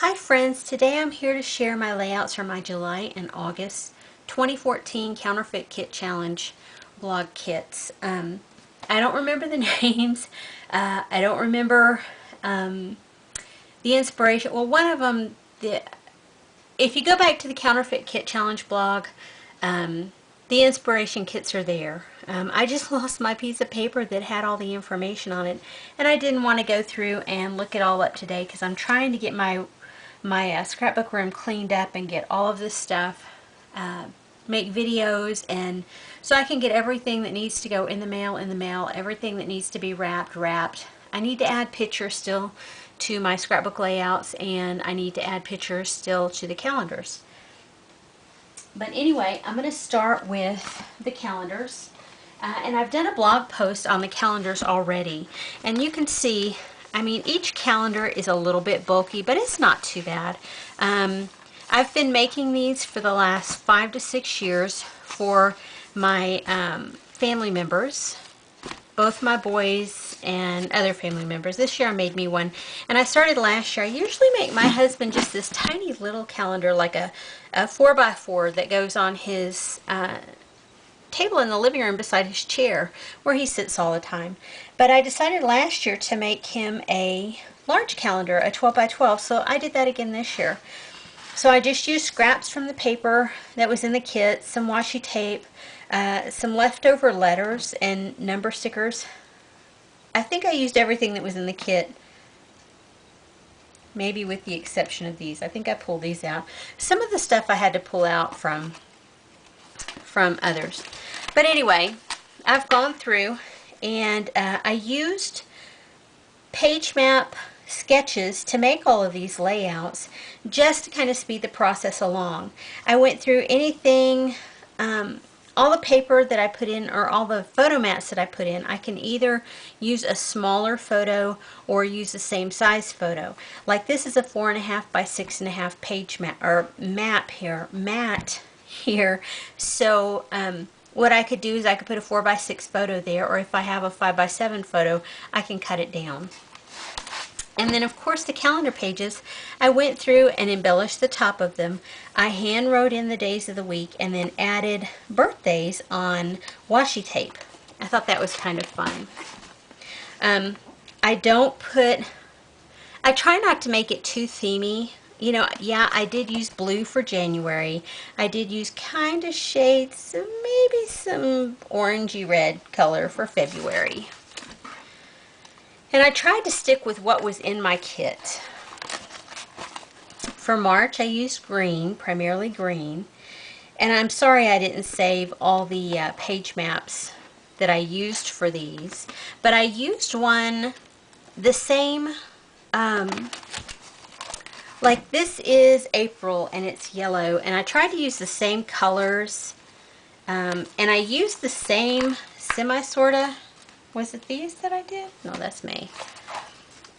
Hi friends, today I'm here to share my layouts for my July and August 2014 Counterfeit Kit Challenge blog kits. I don't remember the names. I don't remember the inspiration. Well, one of them, if you go back to the Counterfeit Kit Challenge blog, the inspiration kits are there. I just lost my piece of paper that had all the information on it, and I didn't want to go through and look it all up today because I'm trying to get my scrapbook room cleaned up and get all of this stuff, make videos, and so I can get everything that needs to go in the mail, everything that needs to be wrapped. I need to add pictures still to my scrapbook layouts, and I need to add pictures still to the calendars. But anyway, I'm going to start with the calendars. And I've done a blog post on the calendars already. And you can see, I mean, each calendar is a little bit bulky, but it's not too bad. I've been making these for the last 5 to 6 years for my family members, both my boys and other family members. This year I made me one, and I started last year. I usually make my husband just this tiny little calendar, like a 4x4 that goes on his table in the living room beside his chair where he sits all the time. But I decided last year to make him a large calendar, a 12x12, so I did that again this year. So I just used scraps from the paper that was in the kit, some washi tape, some leftover letters and number stickers. I think I used everything that was in the kit, maybe with the exception of these. I think I pulled these out. Some of the stuff I had to pull out from others. But anyway, I've gone through and I used page map sketches to make all of these layouts just to kind of speed the process along. I went through anything, all the paper that I put in, or all the photo mats that I put in. I can either use a smaller photo or use the same size photo. Like this is a 4.5 by 6.5 page map, or mat here. So what I could do is I could put a 4 by 6 photo there, or if I have a 5 by 7 photo, I can cut it down. And then, of course, the calendar pages, I went through and embellished the top of them. I hand wrote in the days of the week and then added birthdays on washi tape. I thought that was kind of fun. I try not to make it too themey. You know, yeah, I did use blue for January. I did use kind of shades, maybe some orangey red color for February. And I tried to stick with what was in my kit. For March, I used green, primarily green. And I'm sorry I didn't save all the page maps that I used for these. But I used one, the same, like this is April and it's yellow. And I tried to use the same colors. And I used the same semi-sorta. Was it these that I did? No, that's May.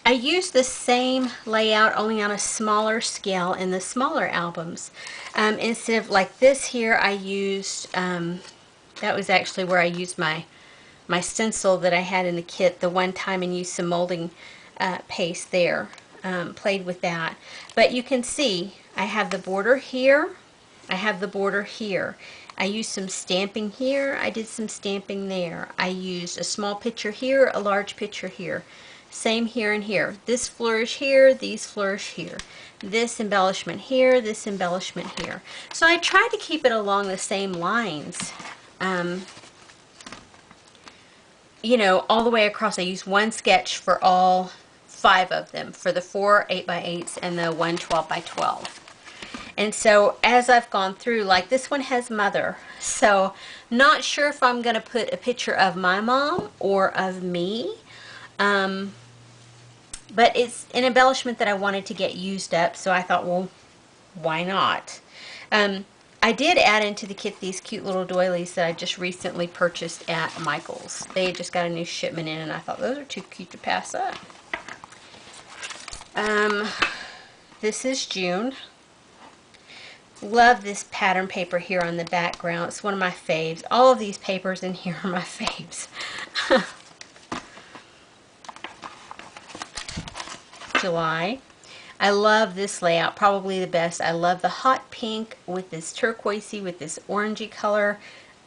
I used the same layout, only on a smaller scale in the smaller albums. Instead of like this here, I used, that was actually where I used my stencil that I had in the kit the one time, and used some molding paste there. Played with that. But you can see I have the border here. I have the border here. I used some stamping here. I did some stamping there. I used a small picture here, a large picture here. Same here and here. This flourish here, these flourish here. This embellishment here, this embellishment here. So I tried to keep it along the same lines. You know, all the way across. I used one sketch for all 5 of them, for the 4 8x8s and the 1 12x12. And so as I've gone through, like this one has mother. So not sure if I'm going to put a picture of my mom or of me. But it's an embellishment that I wanted to get used up. So I thought, well, why not? I did add into the kit these cute little doilies that I just recently purchased at Michael's. They had just got a new shipment in, and I thought those are too cute to pass up. This is June. Love this pattern paper here on the background. It's one of my faves. All of these papers in here are my faves. July. I love this layout, probably the best. I love the hot pink with this turquoisey, with this orangey color.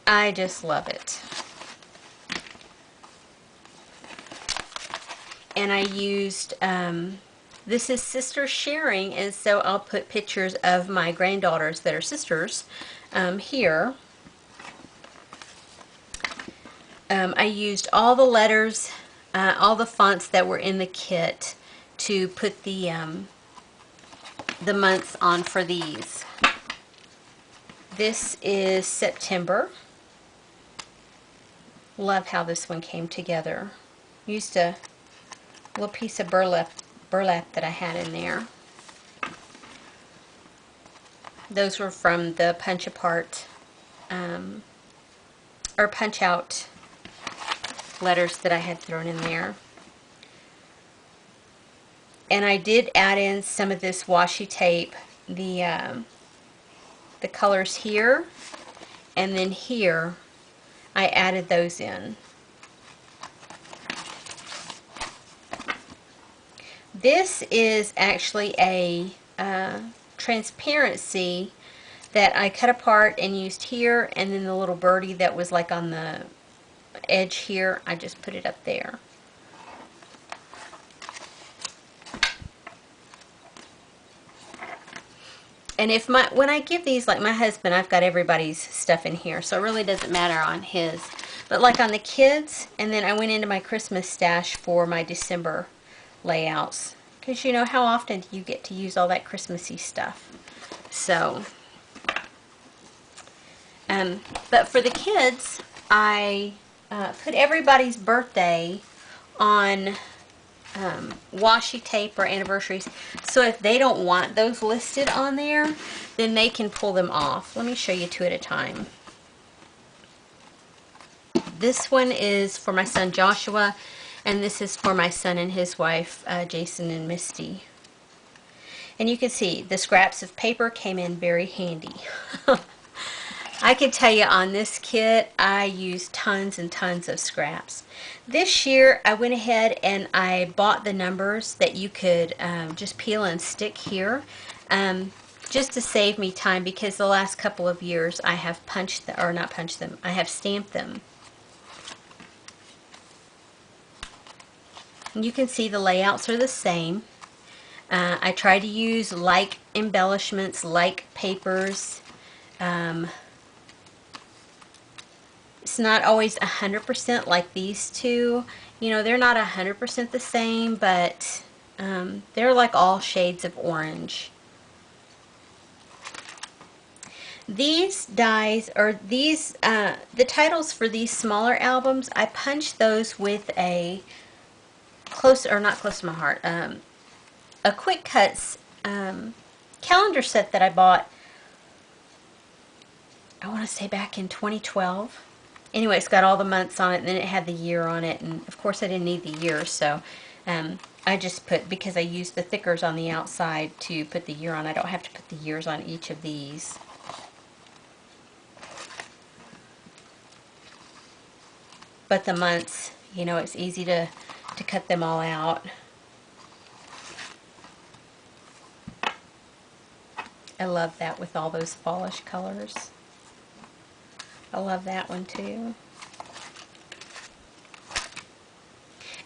I just love it. And I used, this is sister sharing, and so I'll put pictures of my granddaughters that are sisters here. I used all the letters, all the fonts that were in the kit to put the months on for these. This is September. Love how this one came together. Used a little piece of burlap that I had in there. Those were from the punch apart or punch out letters that I had thrown in there. And I did add in some of this washi tape, the colors here and then here. I added those in. This is actually a transparency that I cut apart and used here, and then the little birdie that was like on the edge here, I just put it up there. And if when I give these, like my husband, I've got everybody's stuff in here, so it really doesn't matter on his. But like on the kids, and then I went into my Christmas stash for my December layouts. Because you know, how often do you get to use all that Christmassy stuff? So, but for the kids, I put everybody's birthday on washi tape or anniversaries, so if they don't want those listed on there, then they can pull them off. Let me show you two at a time. This one is for my son Joshua, and this is for my son and his wife Jason and Misty. And you can see the scraps of paper came in very handy. I can tell you on this kit, I used tons and tons of scraps. This year, I went ahead and I bought the numbers that you could just peel and stick here, just to save me time, because the last couple of years I have punched them, or not punched them, I have stamped them. And you can see the layouts are the same. I try to use like embellishments, like papers. It's not always 100% like these two. You know, they're not 100% the same, but they're like all shades of orange. These dies, or these, the titles for these smaller albums, I punched those with a close, or not close to my heart, a Quick Cuts calendar set that I bought, I want to say back in 2012. Anyway, it's got all the months on it, and then it had the year on it, and of course I didn't need the year, so I just put, because I used the thickers on the outside to put the year on, I don't have to put the years on each of these. But the months, you know, it's easy to cut them all out. I love that with all those fallish colors. I love that one too.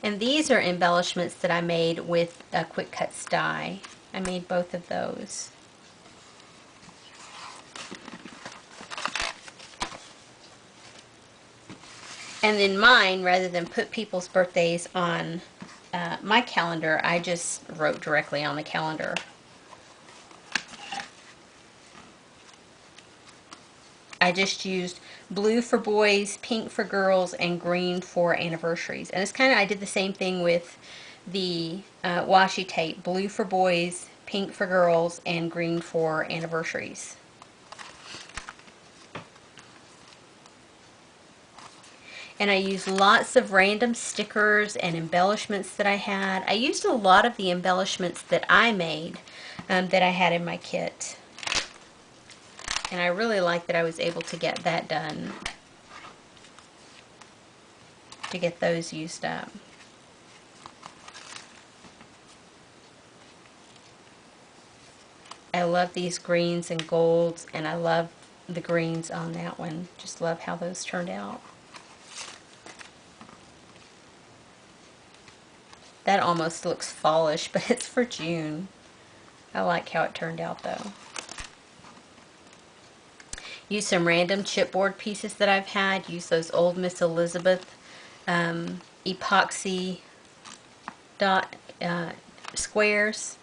And these are embellishments that I made with a Quick Cuts die. I made both of those. And then mine, rather than put people's birthdays on my calendar, I just wrote directly on the calendar. I just used blue for boys, pink for girls, and green for anniversaries. And it's kind of, I did the same thing with the washi tape. Blue for boys, pink for girls, and green for anniversaries. And I used lots of random stickers and embellishments that I had. I used a lot of the embellishments that I made that I had in my kit. And I really like that I was able to get that done, to get those used up. love these greens and golds, and I love the greens on that one. Just love how those turned out. That almost looks fallish, but it's for June. I like how it turned out though. Use some random chipboard pieces that I've had. Use those old Miss Elizabeth epoxy dot squares.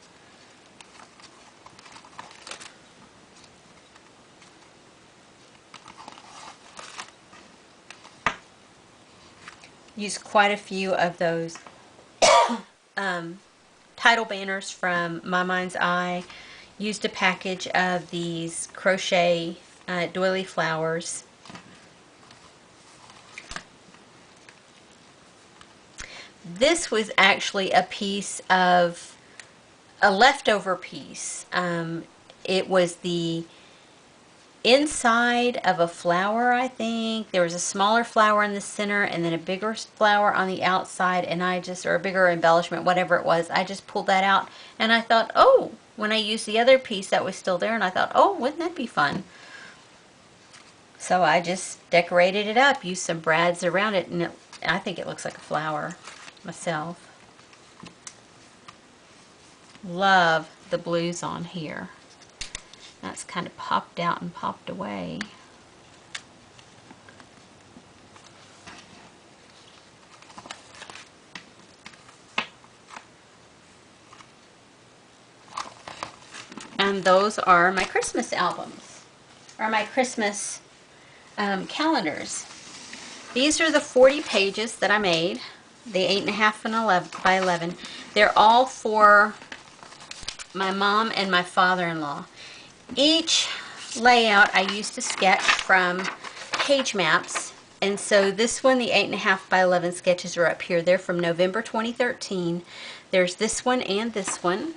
Use quite a few of those title banners from My Mind's Eye. Used a package of these crochet doily flowers. This was actually a piece of a leftover piece. It was the inside of a flower, I think. There was a smaller flower in the center and then a bigger flower on the outside, and or a bigger embellishment, whatever it was. I just pulled that out and I thought, oh, when I used the other piece that was still there, and I thought, oh, wouldn't that be fun? So I just decorated it up, used some brads around it, and I think it looks like a flower myself. Love the blues on here. That's kind of popped out and popped away. And those are my Christmas albums, or my Christmas calendars. These are the 40 pages that I made, the 8.5 and 11 by 11. They're all for my mom and my father-in-law. Each layout I used to sketch from page maps, and so this one, the 8.5 by 11 sketches, are up here. They're from November 2013. There's this one and this one.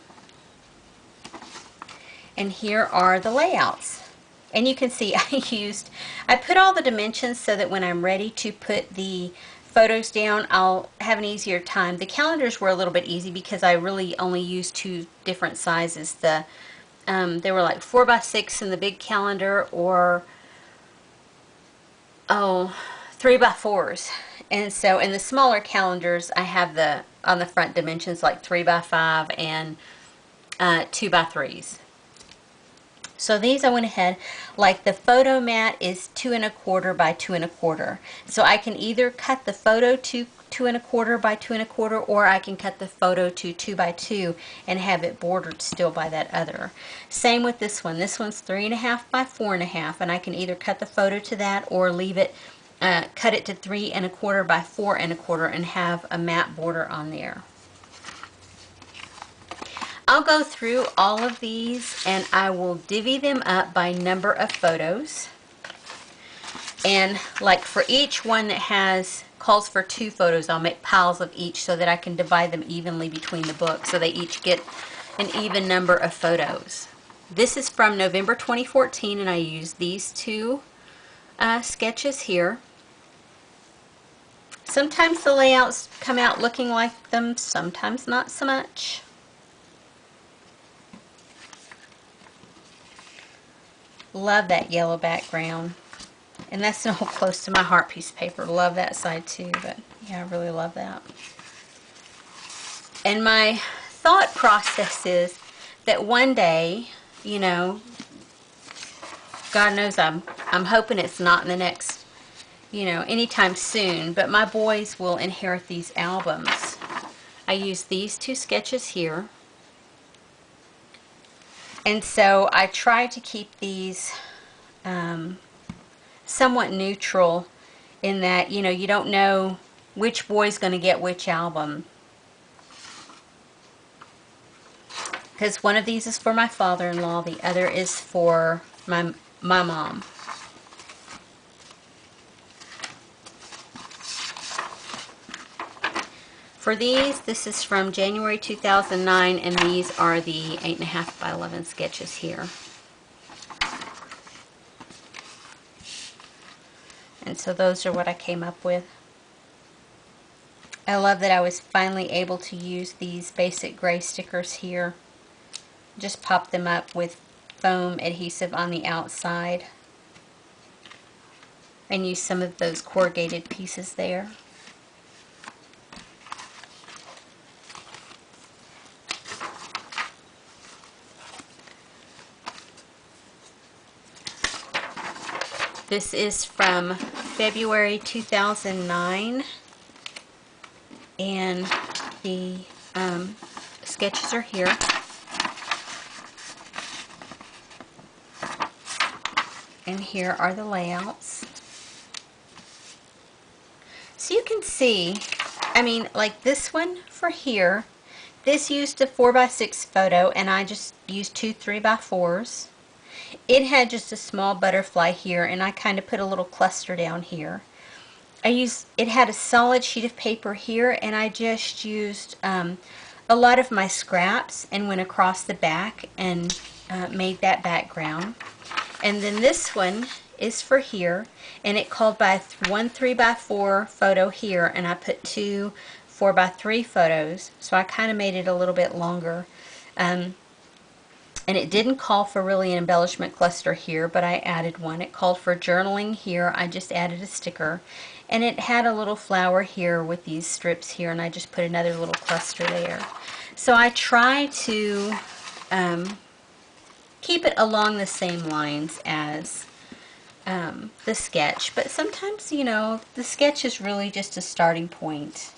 And here are the layouts. And you can see I put all the dimensions so that when I'm ready to put the photos down, I'll have an easier time. The calendars were a little bit easy because I really only used 2 different sizes. They were like 4x6 in the big calendar, or 3x4s. And so in the smaller calendars, I have on the front dimensions like 3x5 and 2x3s. So these I went ahead, like the photo mat is 2 1/4 by 2 1/4. So I can either cut the photo to 2 1/4 by 2 1/4, or I can cut the photo to 2 by 2 and have it bordered still by that other. Same with this one. This one's 3.5 by 4.5, and I can either cut the photo to that or leave it, cut it to 3 1/4 by 4 1/4 and have a matte border on there. I'll go through all of these and I will divvy them up by number of photos. And like for each one that calls for 2 photos, I'll make piles of each so that I can divide them evenly between the books so they each get an even number of photos. This is from November 2014, and I used these 2 sketches here. Sometimes the layouts come out looking like them, sometimes not so much. Love that yellow background. And that's not close to my heart piece paper. Love that side too, but yeah, I really love that. And my thought process is that one day, you know, God knows I'm hoping it's not in the next, anytime soon, but my boys will inherit these albums. I use these 2 sketches here. And so I try to keep these somewhat neutral in that, you don't know which boy's going to get which album. Because one of these is for my father-in-law, the other is for my mom. For these, this is from January 2009, and these are the 8.5 by 11 sketches here. And so those are what I came up with. I love that I was finally able to use these basic gray stickers here. Just pop them up with foam adhesive on the outside and use some of those corrugated pieces there. This is from February 2009, and the sketches are here. And here are the layouts. So you can see, I mean, like this one for here, this used a 4x6 photo, and I just used two 3x4s. It had just a small butterfly here, and I kind of put a little cluster down here. It had a solid sheet of paper here, and I just used a lot of my scraps and went across the back and made that background. And then this one is for here, and it called by one 3x4 photo here, and I put two 4x3 photos, so I kind of made it a little bit longer. And it didn't call for really an embellishment cluster here, but I added one. It called for journaling here. I just added a sticker. And it had a little flower here with these strips here, and I just put another little cluster there. So I try to keep it along the same lines as the sketch. But sometimes, you know, the sketch is really just a starting point.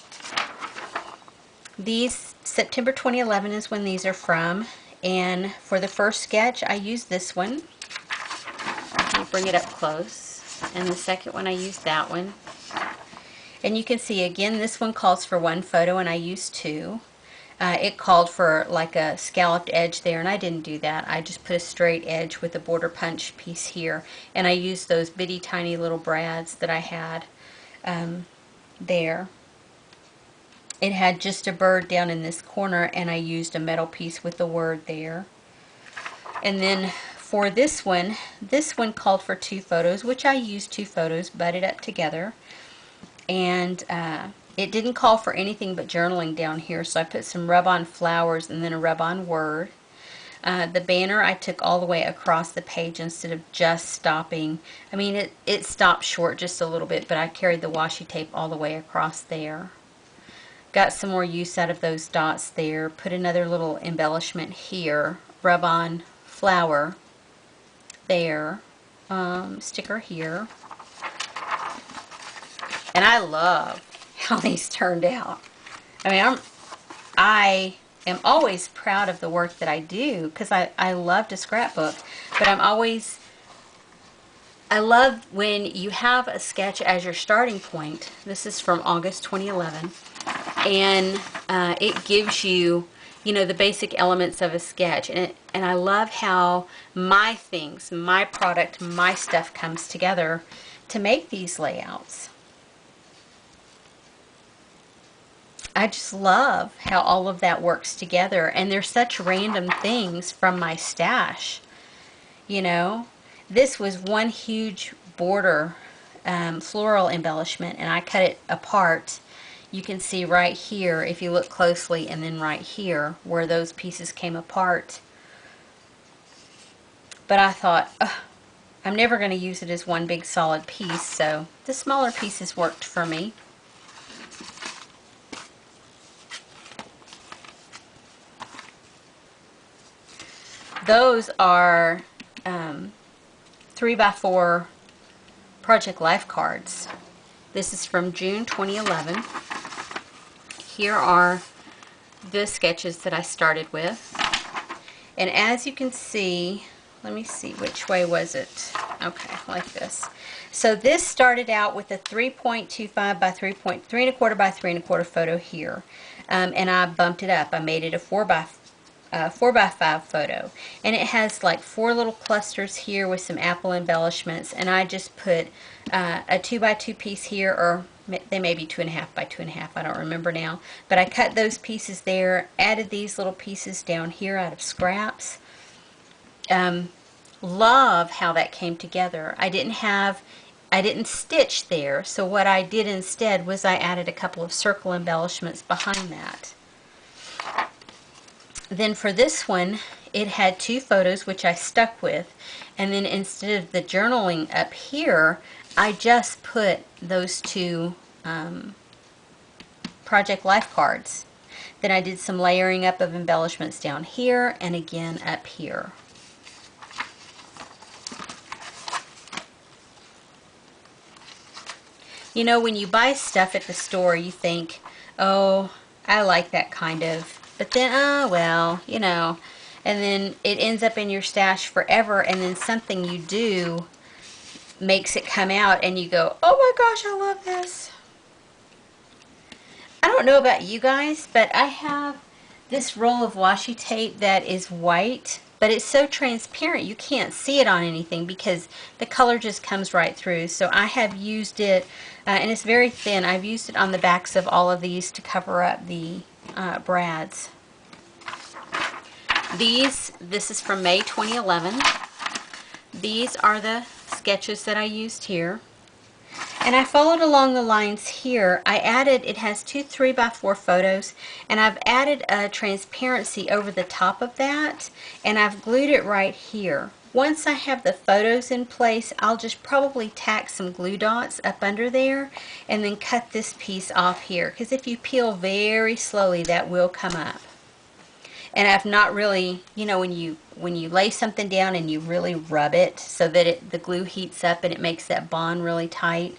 These, September 2011 is when these are from. And for the first sketch, I used this one. Let me bring it up close. And the second one, I used that one. And you can see, again, this one calls for one photo, and I used two. It called for like a scalloped edge there, and I didn't do that. I just put a straight edge with a border punch piece here. And I used those bitty tiny little brads that I had there. It had just a bird down in this corner, and I used a metal piece with the word there. And then for this one called for two photos, which I used two photos butted up together. And it didn't call for anything but journaling down here, so I put some rub-on flowers and then a rub-on word. The banner I took all the way across the page instead of just stopping. I mean, it stopped short just a little bit, but I carried the washi tape all the way across there. Got some more use out of those dots there. Put another little embellishment here. Rub-on flower there. Sticker here. And I love how these turned out. I mean, I am always proud of the work that I do because I love to scrapbook. But I love when you have a sketch as your starting point. This is from August 2011. And it gives you, you know, the basic elements of a sketch. And I love how my things, my product, my stuff comes together to make these layouts. I just love how all of that works together. And they're such random things from my stash. You know, this was one huge border floral embellishment, and I cut it apart. You can see right here, if you look closely, and then right here, where those pieces came apart. But I thought, I'm never going to use it as one big solid piece, so the smaller pieces worked for me. Those are 3x4 Project Life cards. This is from June 2011. Here are the sketches that I started with. And as you can see, let me see, which way was it? Okay, like this. So this started out with a 3.25 by 3.3¼ by 3¼ photo here. And I bumped it up. I made it a 4x5 photo. And it has like 4 little clusters here with some apple embellishments. And I just put a 2x2 piece here, or they may be 2.5 by 2.5, I don't remember now. But I cut those pieces there, added these little pieces down here out of scraps. Love how that came together. I didn't stitch there, so what I did instead was I added a couple of circle embellishments behind that. Then for this one, it had 2 photos which I stuck with, and then instead of the journaling up here, I just put those 2 Project Life cards. Then I did some layering up of embellishments down here and again up here. You know, when you buy stuff at the store, you think, oh, I like that kind of, but then, oh, well, you know, and then it ends up in your stash forever, and then something you do makes it come out, and you go, oh my gosh, I love this. I don't know about you guys, but I have this roll of washi tape that is white, but it's so transparent you can't see it on anything because the color just comes right through. So I have used it, and it's very thin. I've used it on the backs of all of these to cover up the brads. This is from May 2011. These are the sketches that I used here. And I followed along the lines here. I added, it has 2 3x4 photos, and I've added a transparency over the top of that, and I've glued it right here. Once I have the photos in place, I'll just probably tack some glue dots up under there and then cut this piece off here, because if you peel very slowly, that will come up. And I've not really, you know, when you lay something down and you really rub it so that the glue heats up and it makes that bond really tight.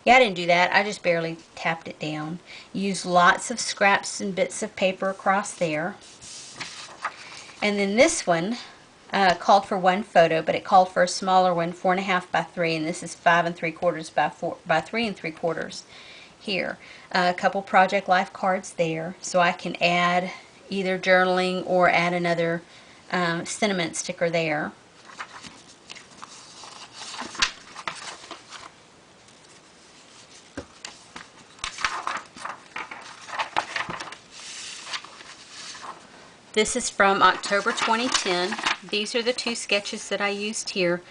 Yeah, I didn't do that. I just barely tapped it down. Use lots of scraps and bits of paper across there. And then this one called for 1 photo, but it called for a smaller one, 4.5 by 3, and this is 5 3/4 by 3 3/4 here. A couple Project Life cards there, so I can add either journaling or add another sentiment sticker there. This is from October 2010. These are the 2 sketches that I used here.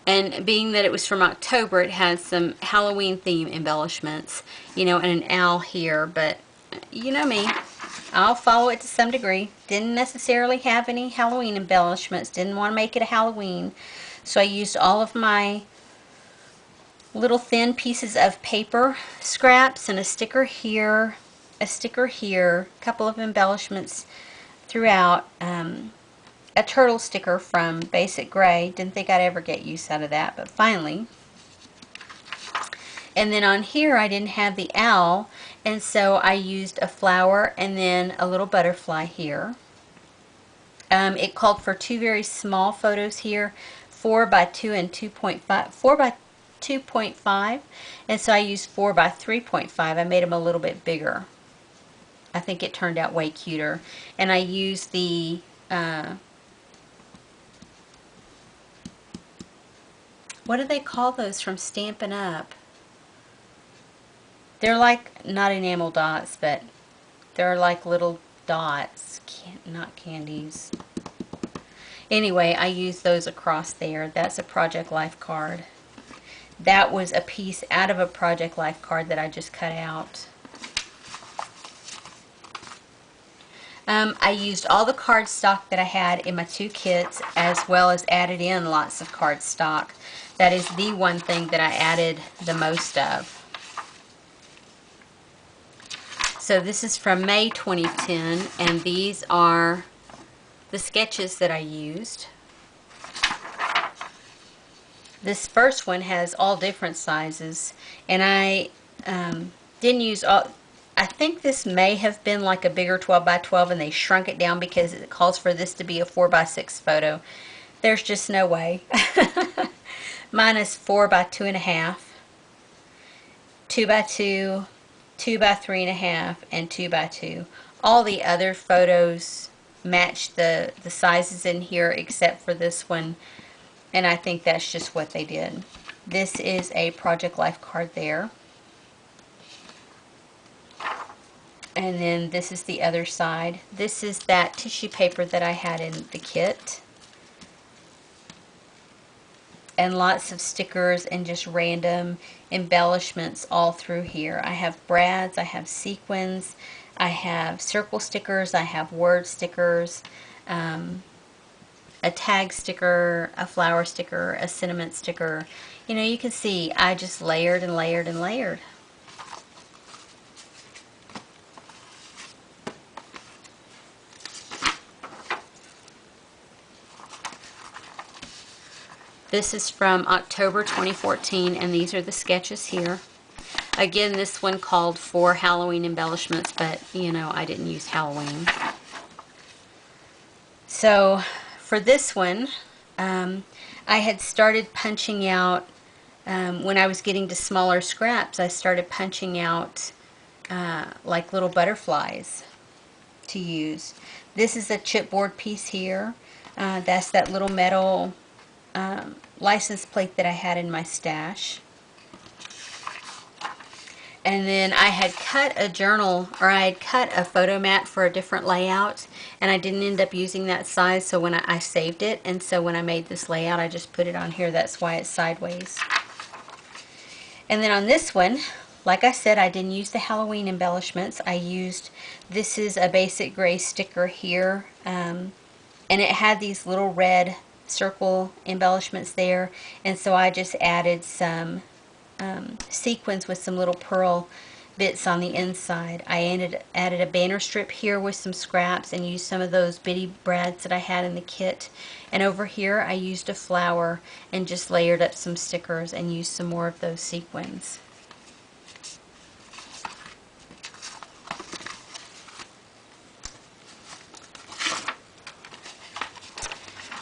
And being that it was from October, it has some Halloween theme embellishments, you know, and an owl here, but you know me. I'll follow it to some degree. Didn't necessarily have any Halloween embellishments. Didn't want to make it a Halloween. So I used all of my little thin pieces of paper scraps and a sticker here, a couple of embellishments throughout. A turtle sticker from Basic Gray. Didn't think I'd ever get use out of that, but finally. And then on here I didn't have the owl, and so I used a flower and then a little butterfly here. It called for 2 very small photos here, 4 by 2 and 2.5, 4 by 2.5, and so I used 4 by 3.5. I made them a little bit bigger. I think it turned out way cuter. And I used the what do they call those from Stampin' Up? They're like, not enamel dots, but they're like little dots, not candies. Anyway, I used those across there. That's a Project Life card. That was a piece out of a Project Life card that I just cut out. I used all the cardstock that I had in my 2 kits, as well as added in lots of cardstock. That is the one thing that I added the most of. So this is from May 2010, and these are the sketches that I used. This first one has all different sizes, and I didn't use all. I think this may have been like a bigger 12 by 12, and they shrunk it down because it calls for this to be a 4 by 6 photo. There's just no way. Mine is 4 by 2.5, 2 by 2, 2 by 3.5, and 2 by 2. All the other photos match the sizes in here except for this one, and I think that's just what they did. This is a Project Life card there. And then this is the other side. This is that tissue paper that I had in the kit. And lots of stickers and just random embellishments all through here. I have brads, I have sequins, I have circle stickers, I have word stickers. a tag sticker, a flower sticker, a sentiment sticker. You know, you can see I just layered and layered and layered. This is from October 2014, and these are the sketches here. Again, this one called for Halloween embellishments, but, you know, I didn't use Halloween. So, for this one, I had started punching out, when I was getting to smaller scraps, I started punching out like little butterflies to use. This is a chipboard piece here. That's that little metal license plate that I had in my stash. And then I had cut a journal, or I had cut a photo mat for a different layout, and I didn't end up using that size, so when I saved it, and so when I made this layout, I just put it on here. That's why it's sideways. And then on this one, like I said, I didn't use the Halloween embellishments. I used, this is a basic gray sticker here, and it had these little red circle embellishments there, and so I just added some sequins with some little pearl bits on the inside. I added a banner strip here with some scraps and used some of those bitty brads that I had in the kit. And over here I used a flower and just layered up some stickers and used some more of those sequins.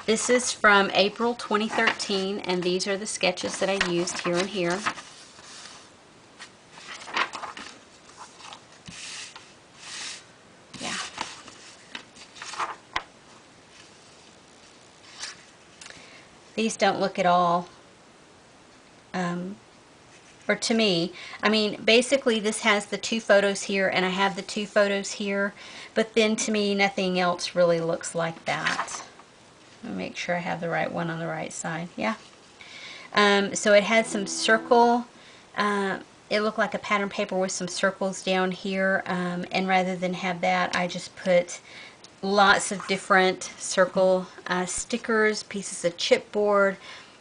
This is from April 2013, and these are the sketches that I used here and here. Yeah. These don't look at all, or to me, I mean, basically this has the two photos here, and I have the two photos here, but then to me, nothing else really looks like that. Let me make sure I have the right one on the right side. Yeah. So it had some circle, it looked like a pattern paper with some circles down here, and rather than have that, I just put lots of different circle stickers, pieces of chipboard,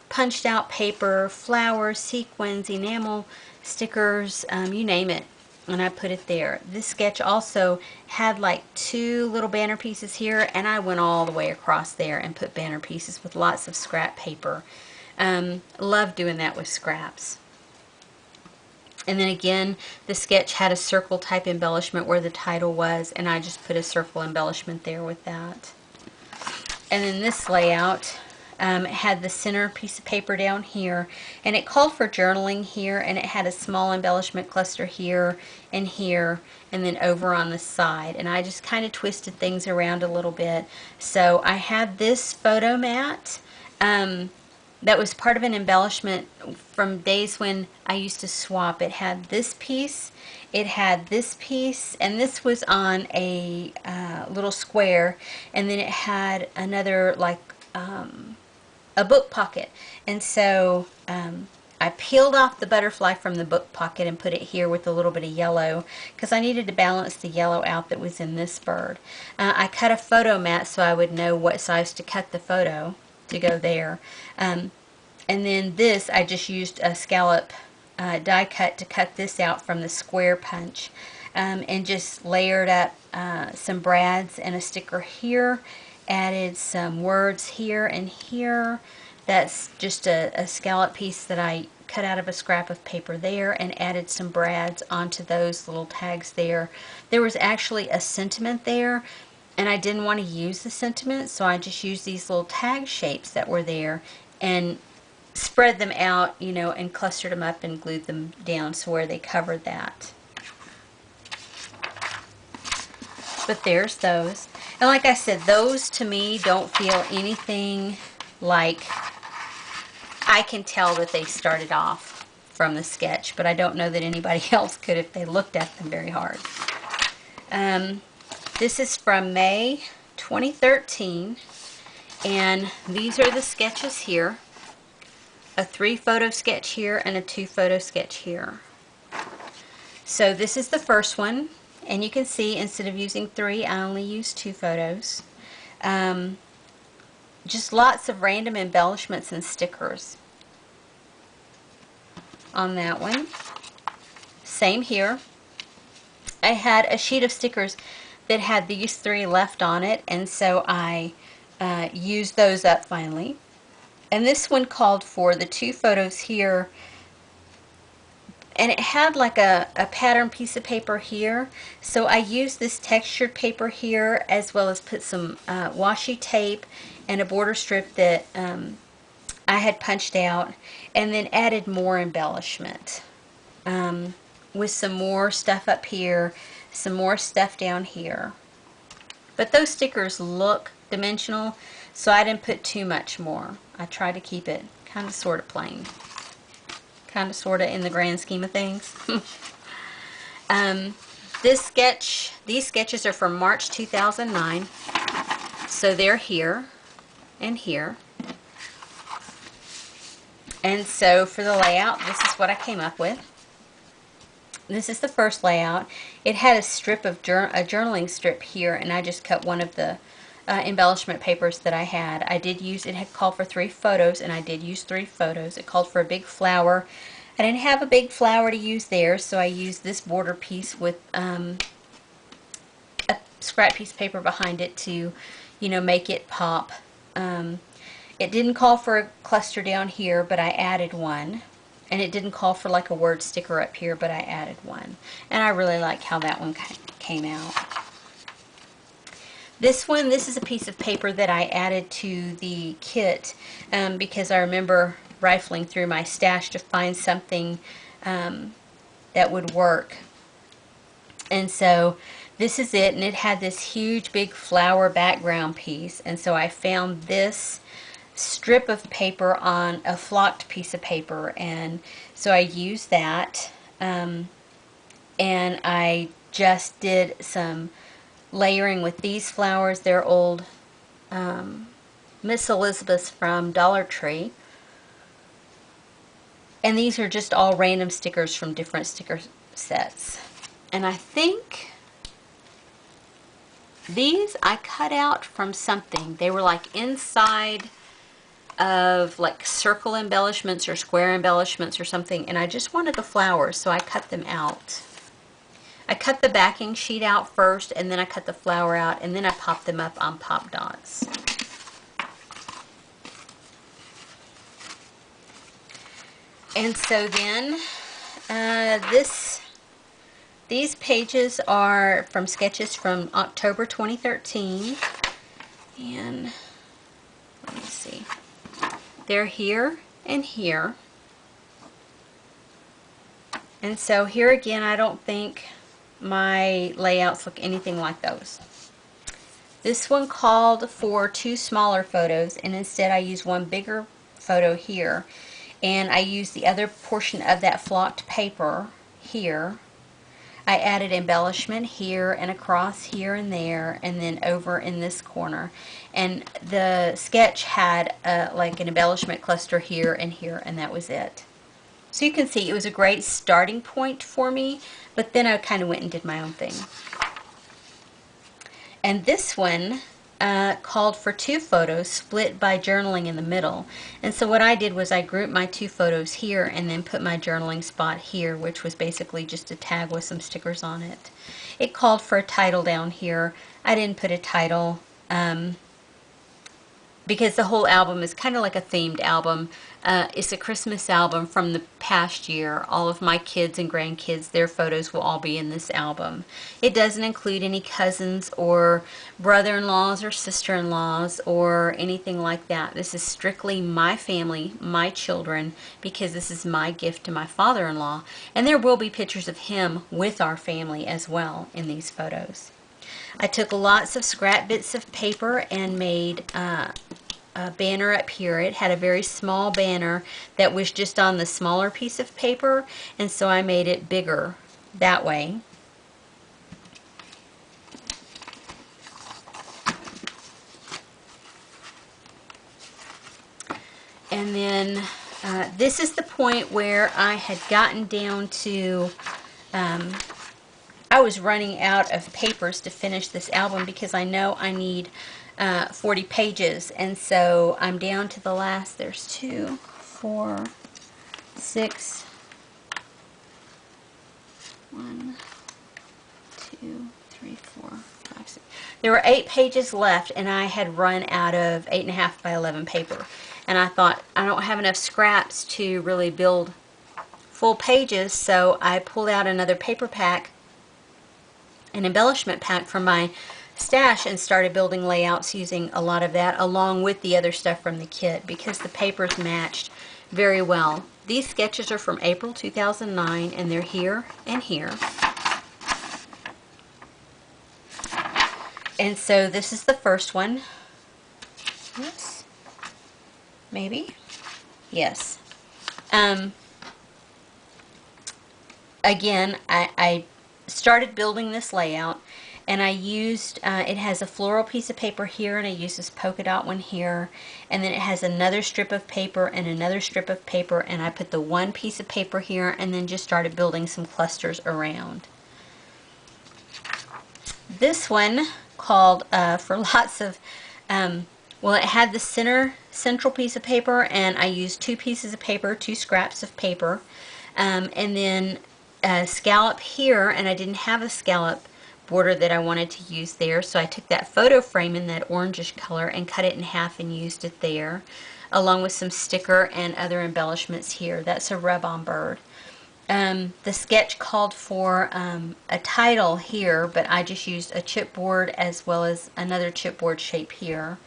punched out paper, flowers, sequins, enamel stickers, you name it, and I put it there. This sketch also had like two little banner pieces here, and I went all the way across there and put banner pieces with lots of scrap paper. Love doing that with scraps. And then again, the sketch had a circle type embellishment where the title was, and I just put a circle embellishment there with that. And then this layout had the center piece of paper down here, and it called for journaling here, and it had a small embellishment cluster here, and then over on the side. And I just kind of twisted things around a little bit. So I had this photo mat that was part of an embellishment from days when I used to swap. It had this piece, it had this piece, and this was on a little square, and then it had another like a book pocket. And so I peeled off the butterfly from the book pocket and put it here with a little bit of yellow because I needed to balance the yellow out that was in this bird. I cut a photo mat so I would know what size to cut the photo to go there. And then this, I just used a scallop die cut to cut this out from the square punch, and just layered up some brads and a sticker here, added some words here and here. That's just a scallop piece that I cut out of a scrap of paper there, and added some brads onto those little tags there. There was actually a sentiment there, and I didn't want to use the sentiment, so I just used these little tag shapes that were there and spread them out, you know, and clustered them up and glued them down so where they covered that. But there's those. And like I said, those to me don't feel anything like, I can tell that they started off from the sketch, but I don't know that anybody else could if they looked at them very hard. This is from May 2013, and these are the sketches here. A 3-photo sketch here and a 2-photo sketch here. So this is the first one, and you can see instead of using 3, I only used 2 photos. just lots of random embellishments and stickers on that one. Same here. I had a sheet of stickers that had these 3 left on it, and so I used those up finally. And this one called for the 2 photos here, and it had like a pattern piece of paper here, so I used this textured paper here, as well as put some washi tape and a border strip that I had punched out, and then added more embellishment with some more stuff up here, some more stuff down here. But those stickers look dimensional, so I didn't put too much more. I tried to keep it kind of sort of plain. Kind of sort of in the grand scheme of things. These sketches are from March 2009. So they're here and here. And so for the layout, this is what I came up with. This is the first layout. It had a strip of a journaling strip here, and I just cut one of the embellishment papers that I had. It had called for 3 photos, and I did use 3 photos. It called for a big flower. I didn't have a big flower to use there, so I used this border piece with a scrap piece of paper behind it to, you know, make it pop. It didn't call for a cluster down here, but I added one. And it didn't call for like a word sticker up here, but I added one. And I really like how that one came out. This is a piece of paper that I added to the kit because I remember rifling through my stash to find something that would work. And so this is it, and it had this huge big flower background piece, and so I found this strip of paper on a flocked piece of paper, and so I used that, and I just did some layering with these flowers. They're old Miss Elizabeth's from Dollar Tree, and these are just all random stickers from different sticker sets. And I think these I cut out from something. They were like inside of like circle embellishments or square embellishments or something, and I just wanted the flowers, so I cut them out. I cut the backing sheet out first, and then I cut the flower out, and then I popped them up on pop dots. And so then these pages are from sketches from October 2013, and let me see. They're here and here. And so here again, I don't think my layouts look anything like those. This one called for 2 smaller photos, and instead I used one bigger photo here. And I used the other portion of that flocked paper here. I added embellishment here and across here and there, and then over in this corner. And the sketch had like an embellishment cluster here, and that was it. So you can see it was a great starting point for me, but then I kind of went and did my own thing. And this one called for 2 photos split by journaling in the middle. And so what I did was I grouped my 2 photos here and then put my journaling spot here, which was basically just a tag with some stickers on it. It called for a title down here. I didn't put a title because the whole album is kind of like a themed album. It's a Christmas album from the past year. All of my kids and grandkids, their photos will all be in this album. It doesn't include any cousins or brother-in-laws or sister-in-laws or anything like that. This is strictly my family, my children, because this is my gift to my father-in-law. And there will be pictures of him with our family as well in these photos. I took lots of scrap bits of paper and made a banner up here. It had a very small banner that was just on the smaller piece of paper, and so I made it bigger that way. And then this is the point where I had gotten down to I was running out of papers to finish this album because I know I need 40 pages, and so I'm down to the last. There's 2, 4, 6, 1, 2, 3, 4, 5, 6. There were 8 pages left, and I had run out of 8.5 by 11 paper. And I thought, I don't have enough scraps to really build full pages, so I pulled out another paper pack, an embellishment pack from my stash, and started building layouts using a lot of that along with the other stuff from the kit because the papers matched very well. These sketches are from April 2009, and they're here and here. And so this is the first one. Oops. Maybe? Yes. Again, I started building this layout, and I used, it has a floral piece of paper here, and I used this polka dot one here, and then it has another strip of paper and another strip of paper, and I put the one piece of paper here, and then just started building some clusters around. This one called for lots of, well, it had the central piece of paper, and I used 2 pieces of paper, 2 scraps of paper, and then a scallop here, and I didn't have a scallop border that I wanted to use there, so I took that photo frame in that orangish color and cut it in half and used it there, along with some sticker and other embellishments here. That's a rub-on bird. The sketch called for a title here, but I just used a chipboard as well as another chipboard shape here.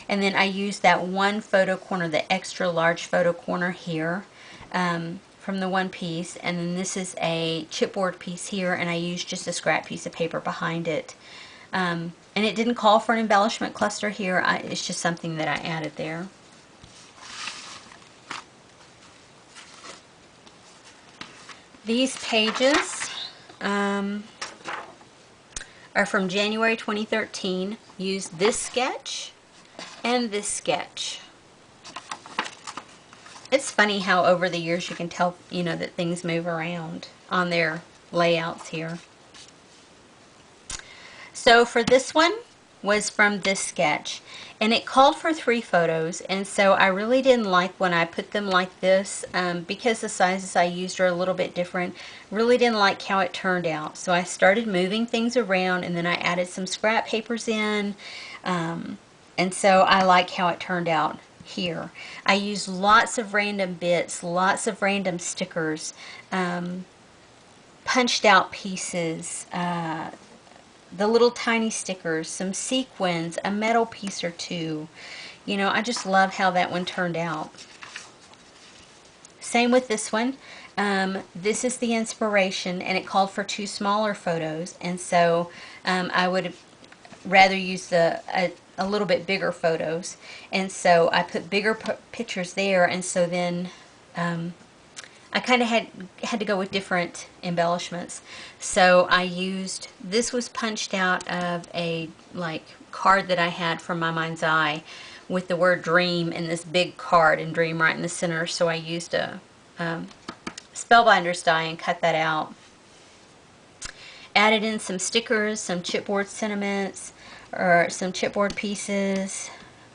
And then I used that one photo corner, the extra large photo corner here, from the one piece. And then this is a chipboard piece here, and I used just a scrap piece of paper behind it. And it didn't call for an embellishment cluster here. It's just something that I added there. These pages are from January 2013. Used this sketch and this sketch. It's funny how over the years you can tell, you know, that things move around on their layouts here. So for this one was from this sketch, and it called for 3 photos, and so I really didn't like when I put them like this because the sizes I used are a little bit different. Really didn't like how it turned out, so I started moving things around, and then I added some scrap papers in, and so I like how it turned out here. I used lots of random bits, lots of random stickers, punched out pieces, the little tiny stickers, some sequins, a metal piece or 2. You know, I just love how that one turned out. Same with this one. This is the inspiration, and it called for 2 smaller photos, and so I would rather use a little bit bigger photos, and so I put bigger pictures there, and so then I kind of had to go with different embellishments. So I used, this was punched out of a card that I had from my mind's eye with the word dream in this big card and dream right in the center. So I used a spellbinder's die and cut that out. Added in some stickers, some chipboard sentiments, or some chipboard pieces,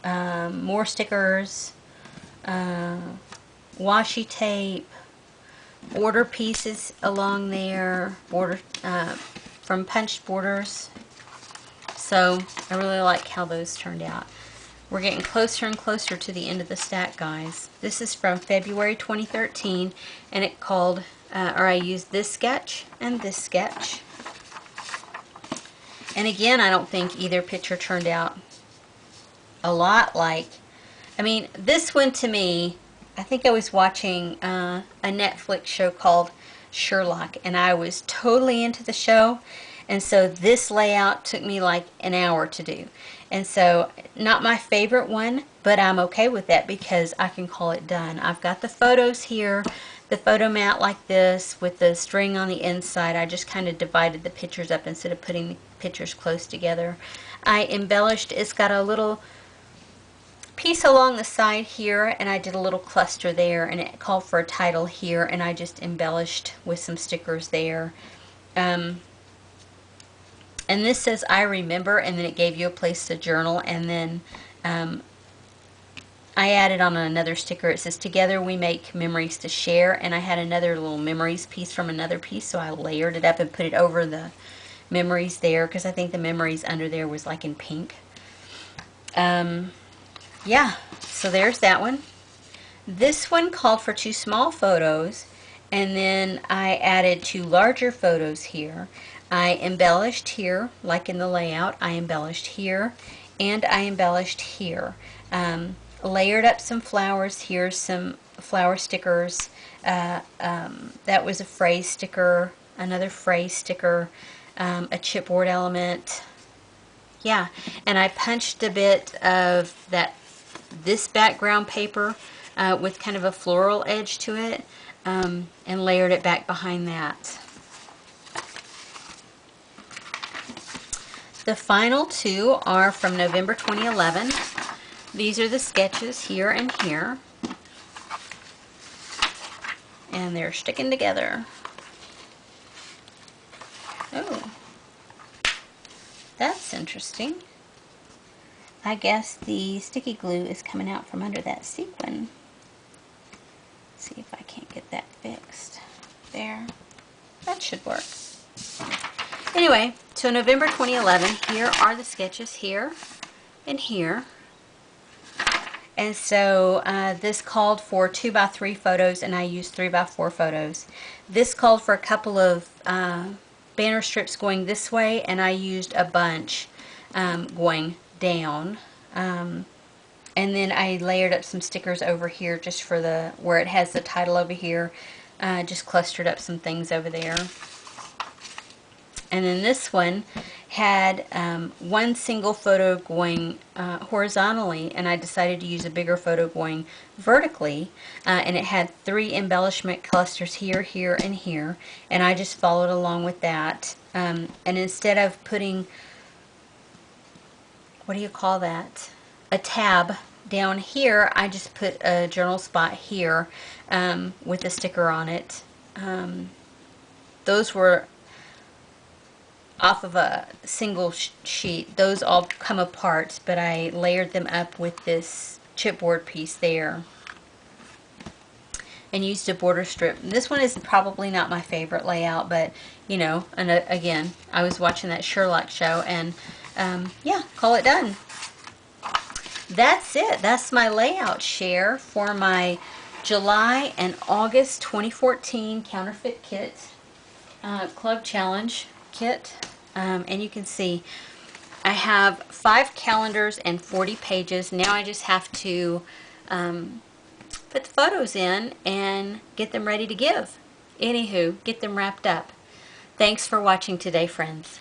more stickers, washi tape, border pieces along there, border from punched borders. So I really like how those turned out. We're getting closer and closer to the end of the stack, guys. This is from February 2013, and it called, or I used this sketch and this sketch. And again, I don't think either picture turned out a lot like, I mean, this one to me, I think I was watching a Netflix show called Sherlock, and I was totally into the show, and so this layout took me like an hour to do. And so, not my favorite one, but I'm okay with that because I can call it done. I've got the photos here, the photo mat like this with the string on the inside. I just kind of divided the pictures up instead of putting the pictures close together. I embellished, it's got a little piece along the side here, and I did a little cluster there, and it called for a title here, and I just embellished with some stickers there. And this says I remember, and then it gave you a place to journal, and then I added on another sticker. It says together we make memories to share, and I had another little memories piece from another piece, so I layered it up and put it over the memories there, because I think the memories under there was like in pink. Yeah, so there's that one. This one called for 2 small photos, and then I added 2 larger photos here. I embellished here, like in the layout. I embellished here, and I embellished here. Layered up some flowers. Here's some flower stickers. That was a phrase sticker, another phrase sticker, a chipboard element. Yeah, and I punched a bit of this background paper with kind of a floral edge to it, and layered it back behind that. The final 2 are from November 2011. These are the sketches here and here, and they're sticking together. Oh, that's interesting. I guess the sticky glue is coming out from under that sequin. Let's see if I can't get that fixed. There. That should work. Anyway, so November 2011, here are the sketches here and here. And so this called for 2x3 photos, and I used 3x4 photos. This called for a couple of banner strips going this way, and I used a bunch going down. And then I layered up some stickers over here just for where it has the title over here. Just clustered up some things over there. And then this one had one single photo going horizontally, and I decided to use a bigger photo going vertically, and it had 3 embellishment clusters here, here, and here, and I just followed along with that. And instead of putting, what do you call that, a tab down here, I just put a journal spot here with a sticker on it. Those were off of a single sheet. Those all come apart, but I layered them up with this chipboard piece there and used a border strip. This one is probably not my favorite layout, but you know, and again, I was watching that Sherlock show, and yeah, call it done. That's it. That's my layout share for my July and August 2014 Counterfeit Kit Club Challenge kit. And you can see I have 5 calendars and 40 pages. Now I just have to put the photos in and get them ready to give. Anywho, get them wrapped up. Thanks for watching today, friends.